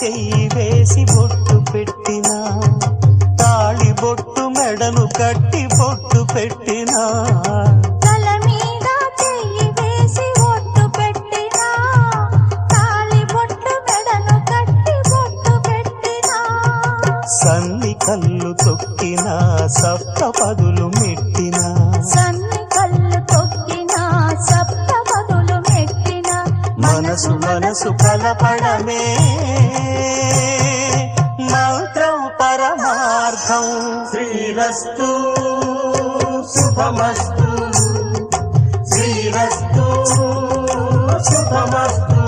చెయ్యి వేసి బొట్టు పెట్టినా, తాళి బొట్టు మెడను కట్టి బొట్టు పెట్టినా, తల మీద చెయ్యి వేసి బొట్టు పెట్టినా, తాళి బొట్టు మెడను కట్టి బొట్టు పెట్టినా, సన్ని కళ్ళు తొక్కినా సప్తపదులు మెట్టినా, సన్ని కళ్ళు తొక్కినా సప్తపదులు మెట్టినా, మనసు మనసు కలపడమే మంత్రం పరమార్థం. శ్రీరస్తు శుభమస్తు, శ్రీరస్తు శుభమస్తు.